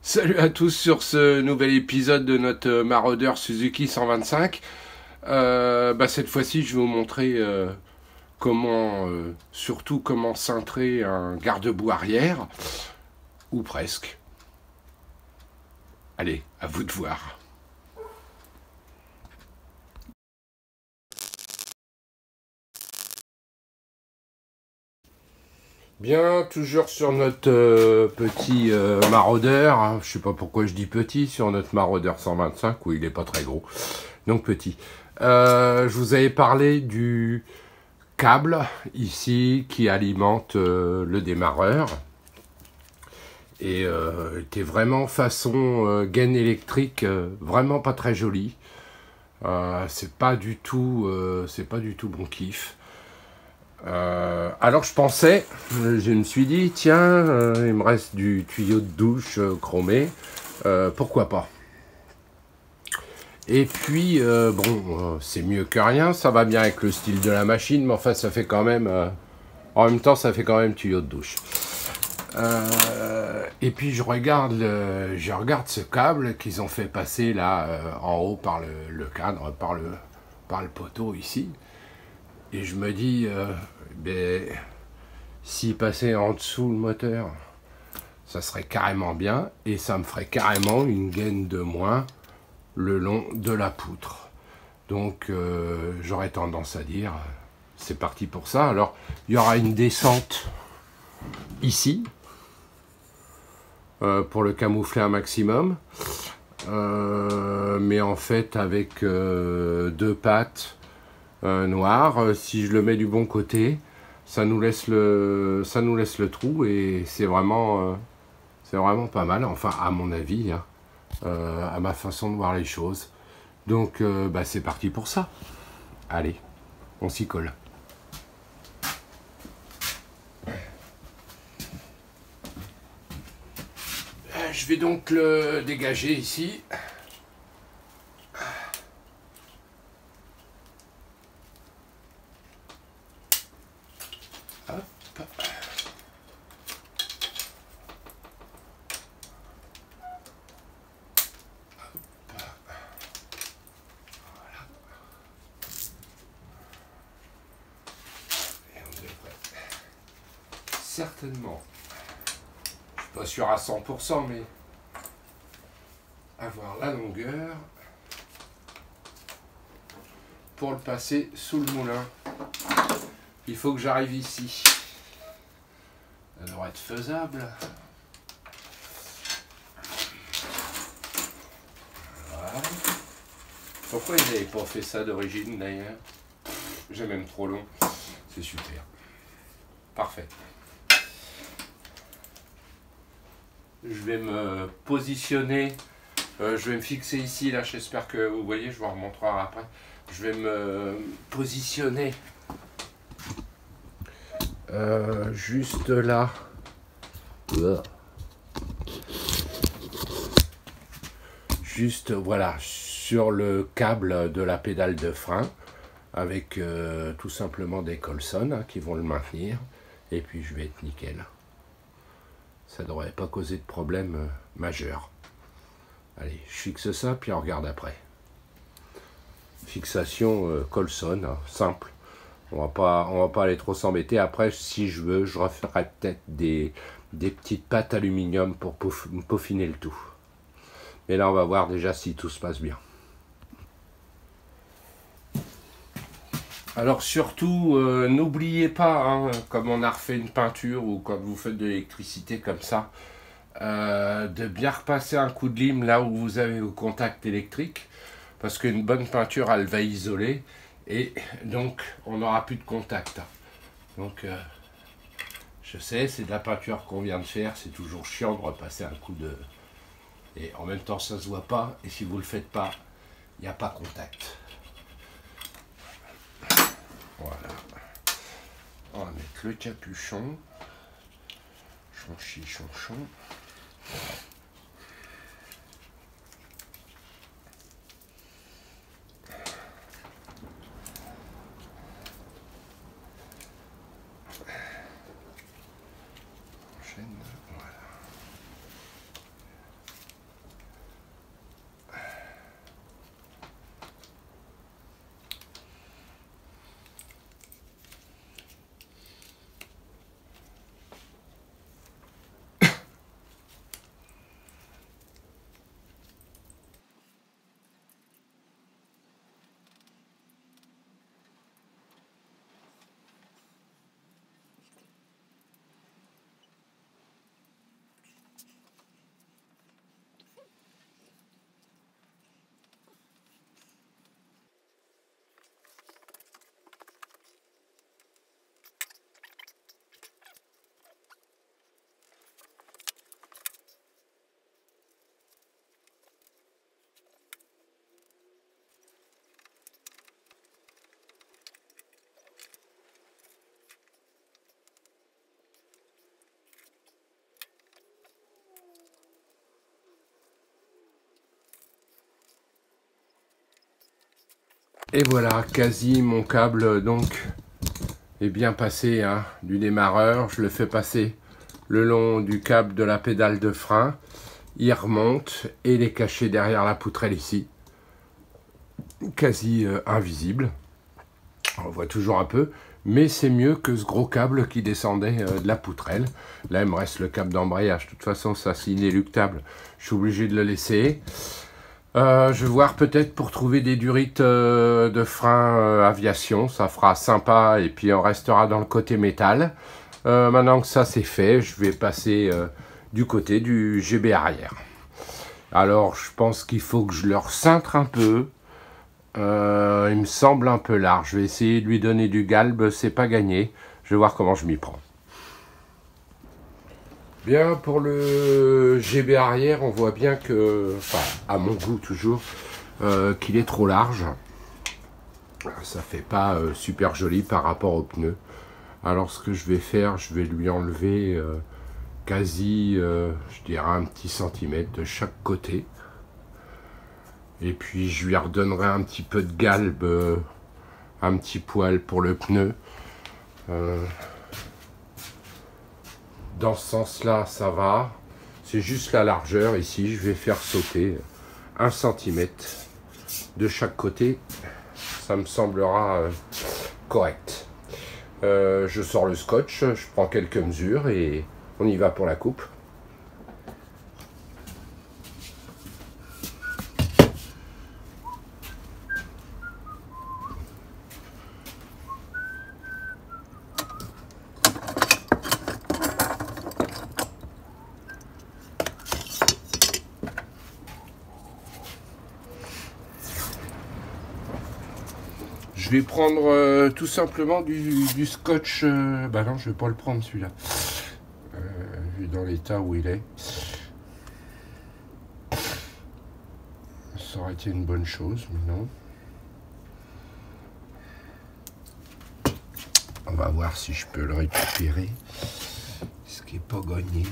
Salut à tous sur ce nouvel épisode de notre maraudeur Suzuki 125. Cette fois-ci, je vais vous montrer surtout comment cintrer un garde-boue arrière, ou presque. Allez, à vous de voir. Bien, toujours sur notre petit maraudeur, hein. Je sais pas pourquoi je dis petit, sur notre maraudeur 125, où il est pas très gros, donc petit. Je vous avais parlé du câble ici qui alimente le démarreur, et était vraiment façon gaine électrique, vraiment pas très joli. C'est pas du tout bon kiff. Alors je pensais, je me suis dit, tiens, il me reste du tuyau de douche chromé, pourquoi pas. Et puis, c'est mieux que rien, ça va bien avec le style de la machine, mais enfin ça fait quand même, en même temps ça fait quand même tuyau de douche. Et puis je regarde ce câble qu'ils ont fait passer là en haut par le cadre, par le poteau ici. Et je me dis, s'il passait en dessous le moteur, ça serait carrément bien, et ça me ferait carrément une gaine de moins le long de la poutre. Donc j'aurais tendance à dire, c'est parti pour ça. Alors il y aura une descente ici, pour le camoufler un maximum. Mais en fait avec deux pattes noires, si je le mets du bon côté, ça nous laisse le trou, et c'est vraiment pas mal, enfin à mon avis, hein, à ma façon de voir les choses. Donc c'est parti pour ça. Allez, on s'y colle. Je vais donc le dégager ici. Hop. Certainement, je suis pas sûr à 100%, mais avoir la longueur pour le passer sous le moulin. Il faut que j'arrive ici. Ça devrait être faisable. Voilà. Pourquoi ils n'avaient pas fait ça d'origine d'ailleurs? J'ai même trop long. C'est super. Parfait. Je vais me positionner. Je vais me fixer ici, là, j'espère que vous voyez, je vous remontrerai après. Je vais me positionner juste là. Juste, voilà, sur le câble de la pédale de frein, avec tout simplement des Colson hein, qui vont le maintenir. Et puis je vais être nickel. Ça ne devrait pas causer de problème majeur. Allez, je fixe ça, puis on regarde après. Fixation Colson, hein, simple. On va pas aller trop s'embêter. Après, si je veux, je referai peut-être des petites pattes aluminium pour peaufiner le tout. Mais là, on va voir déjà si tout se passe bien. Alors surtout, n'oubliez pas, hein, comme on a refait une peinture ou quand vous faites de l'électricité comme ça, de bien repasser un coup de lime là où vous avez vos contacts électriques, parce qu'une bonne peinture, elle va isoler, et donc on n'aura plus de contact. Donc je sais, c'est de la peinture qu'on vient de faire, c'est toujours chiant de repasser un coup de... Et en même temps, ça se voit pas, et si vous le faites pas, il n'y a pas contact. Voilà. On va mettre le capuchon. Chonchi, chonchon. Voilà. Et voilà, quasi mon câble donc est bien passé hein, du démarreur. Je le fais passer le long du câble de la pédale de frein. Il remonte et il est caché derrière la poutrelle ici. Quasi invisible. On voit toujours un peu. Mais c'est mieux que ce gros câble qui descendait de la poutrelle. Là, il me reste le câble d'embrayage. De toute façon, ça, c'est inéluctable. Je suis obligé de le laisser. Je vais voir peut-être pour trouver des durites de frein aviation. Ça fera sympa et puis on restera dans le côté métal. Maintenant que ça, c'est fait, je vais passer du côté du GB arrière. Alors, je pense qu'il faut que je le recintre un peu. Il me semble un peu large. Je vais essayer de lui donner du galbe, c'est pas gagné. Je vais voir comment je m'y prends. Bien, pour le GB arrière, on voit bien que, enfin, à mon goût toujours, qu'il est trop large. Ça fait pas super joli par rapport au pneu. Alors, ce que je vais faire, je vais lui enlever quasi, je dirais, un petit centimètre de chaque côté. Et puis je lui redonnerai un petit peu de galbe, un petit poil pour le pneu. Dans ce sens-là, ça va. C'est juste la largeur ici. Je vais faire sauter 1 cm de chaque côté. Ça me semblera correct. Je sors le scotch, je prends quelques mesures et on y va pour la coupe. Je vais prendre tout simplement du scotch. Bah non, je vais pas le prendre celui-là. Vu dans l'état où il est. Ça aurait été une bonne chose, mais non. On va voir si je peux le récupérer. Ce qui n'est pas gagné.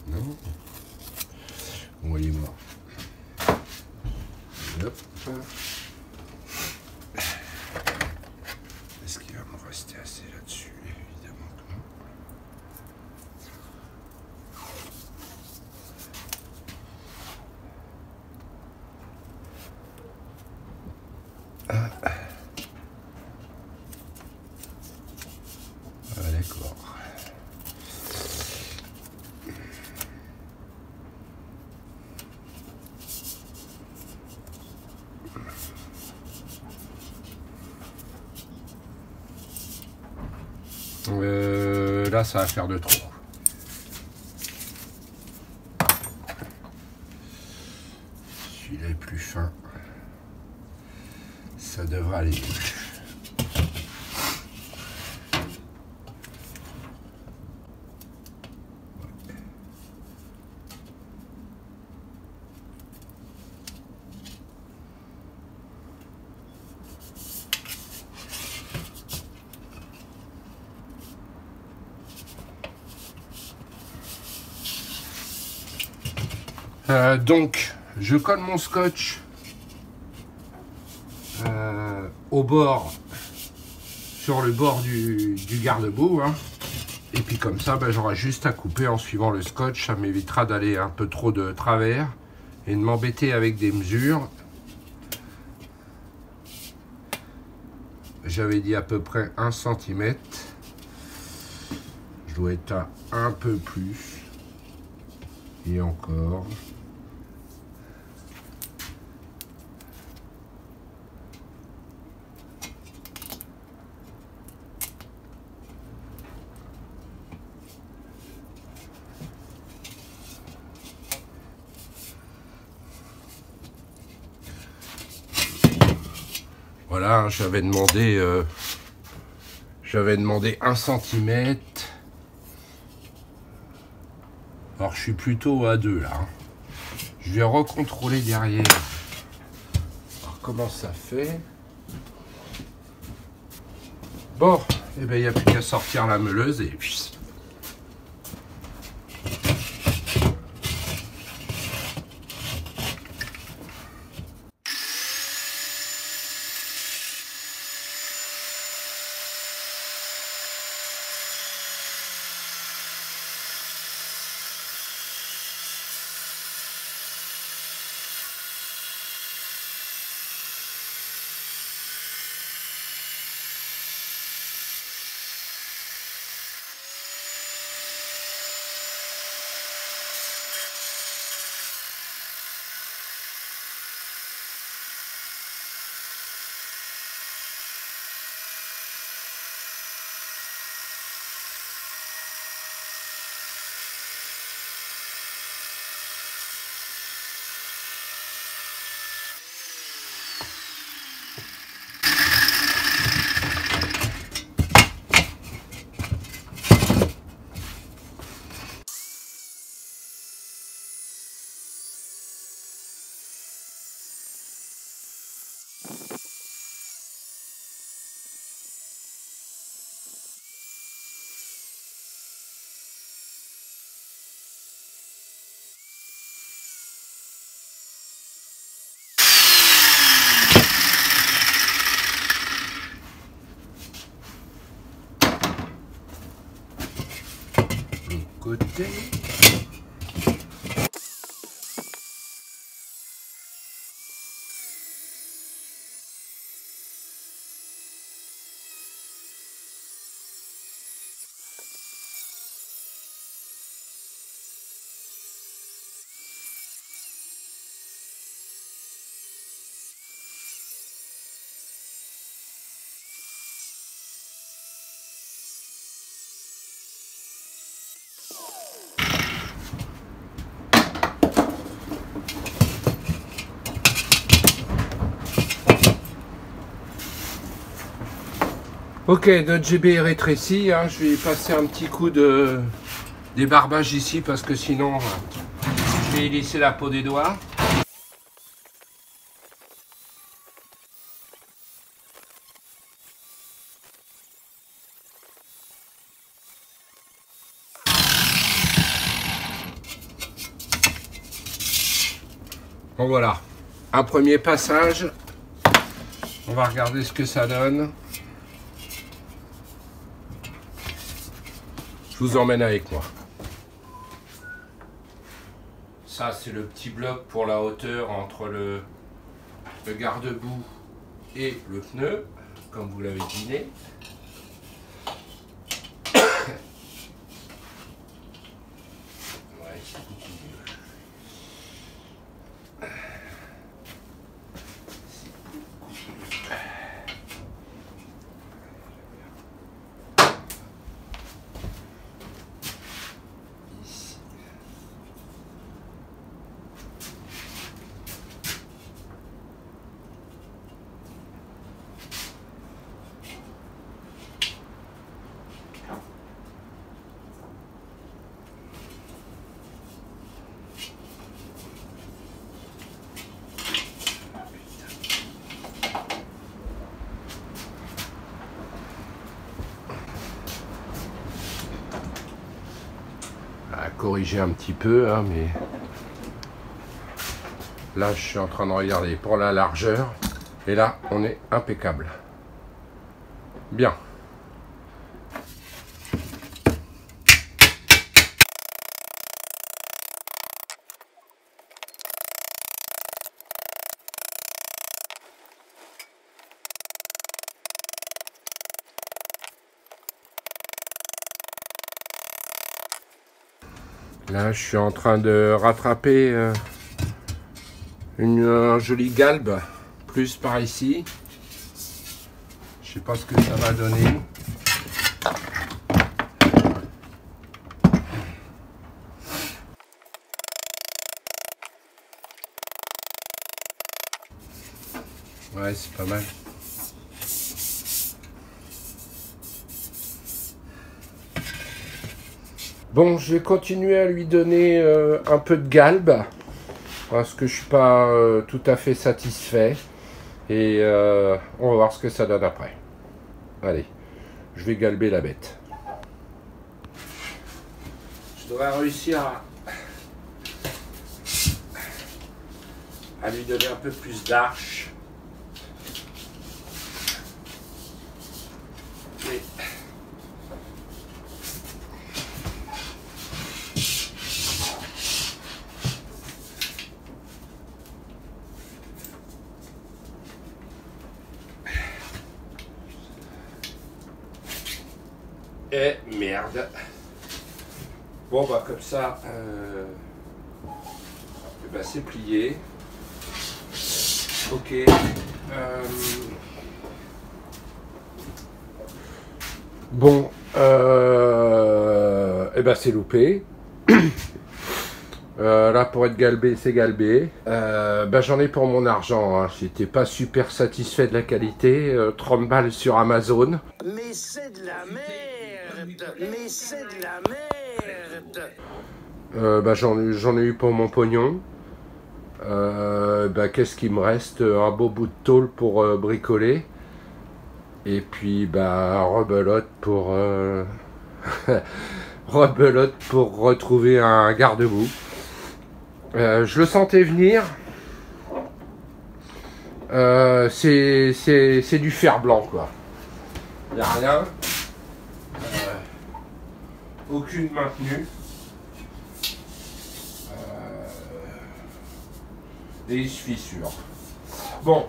Non. Bon, il est mort. Hop. Est-ce qu'il va me rester assez là-dessus? Évidemment que non. Ah, d'accord. Là, ça va faire de trop. Celui-là est plus fin. Ça devrait aller mieux. Donc, je colle mon scotch au bord, sur le bord du garde-boue. Hein. Et puis comme ça, ben, j'aurai juste à couper en suivant le scotch. Ça m'évitera d'aller un peu trop de travers et de m'embêter avec des mesures. J'avais dit à peu près 1 cm. Je dois être à un peu plus. Et encore. voilà, j'avais demandé 1 centimètre. Alors je suis plutôt à 2 là. Je vais recontrôler derrière. Alors, comment ça fait? Bon, et ben il n'y a plus qu'à sortir la meuleuse et puis. Côté. Ok, notre GB est rétréci, hein. Je vais passer un petit coup de débarbage ici parce que sinon je vais y laisser la peau des doigts. Bon voilà, un premier passage. On va regarder ce que ça donne. Je vous emmène avec moi. Ça, c'est le petit bloc pour la hauteur entre le garde-boue et le pneu, comme vous l'avez deviné. Ouais, c'est beaucoup mieux. Corriger un petit peu, hein, mais là je suis en train de regarder pour la largeur et là on est impeccable. Bien. Là, je suis en train de rattraper une jolie galbe, plus par ici. Je sais pas ce que ça va donner. Ouais, c'est pas mal. Bon, je vais continuer à lui donner un peu de galbe, parce que je suis pas tout à fait satisfait. Et on va voir ce que ça donne après. Allez, je vais galber la bête. Je devrais réussir à lui donner un peu plus d'arche. Et Eh merde. Bon bah comme ça, bah, c'est plié. Ok. Bon, et ben c'est loupé. Là pour être galbé, c'est galbé. Ben, j'en ai pour mon argent. Hein. J'étais pas super satisfait de la qualité. 30 balles sur Amazon. Mais c'est de la merde. Mais c'est de la merde. Ben, j'en ai eu pour mon pognon. Ben, qu'est-ce qu'il me reste? Un beau bout de tôle pour bricoler. Et puis bah rebelote pour rebelote pour retrouver un garde-boue. Je le sentais venir. C'est du fer blanc quoi. Il n'y a rien. Aucune maintenue. Et il se fissure. Bon.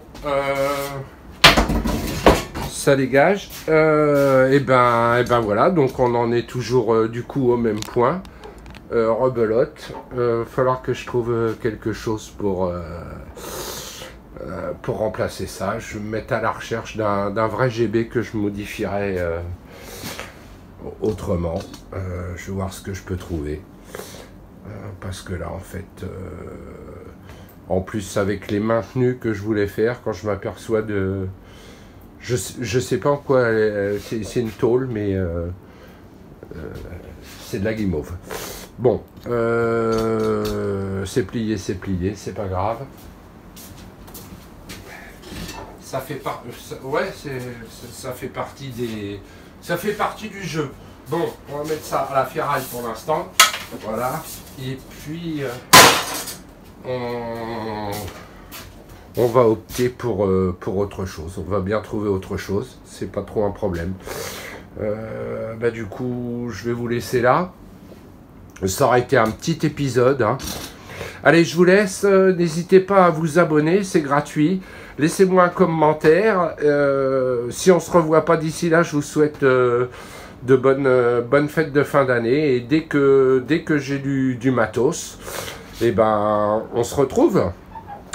Ça dégage. Et ben voilà. Donc on en est toujours du coup au même point. Rebelote. Falloir que je trouve quelque chose pour remplacer ça. Je vais me mettre à la recherche d'un vrai GB que je modifierai autrement. Je vais voir ce que je peux trouver. Parce que là en fait... en plus avec les maintenues que je voulais faire, quand je m'aperçois de... Je sais pas en quoi c'est une tôle, mais c'est de la guimauve. Bon, c'est plié, c'est pas grave. Ça fait ça fait partie des, ça fait partie du jeu. Bon, on va mettre ça à la ferraille pour l'instant. Voilà. Et puis on va opter pour autre chose. On va bien trouver autre chose. C'est pas trop un problème. Bah du coup, je vais vous laisser là. Ça aurait été un petit épisode. Hein. Allez, je vous laisse. N'hésitez pas à vous abonner. C'est gratuit. Laissez-moi un commentaire. Si on se revoit pas d'ici là, je vous souhaite de bonnes fêtes de fin d'année. Et dès que j'ai du matos, et ben, on se retrouve.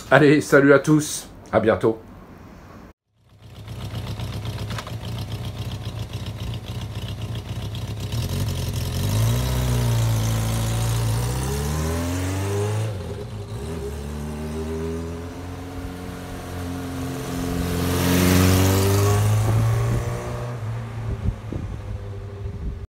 Allez, salut à tous, à bientôt.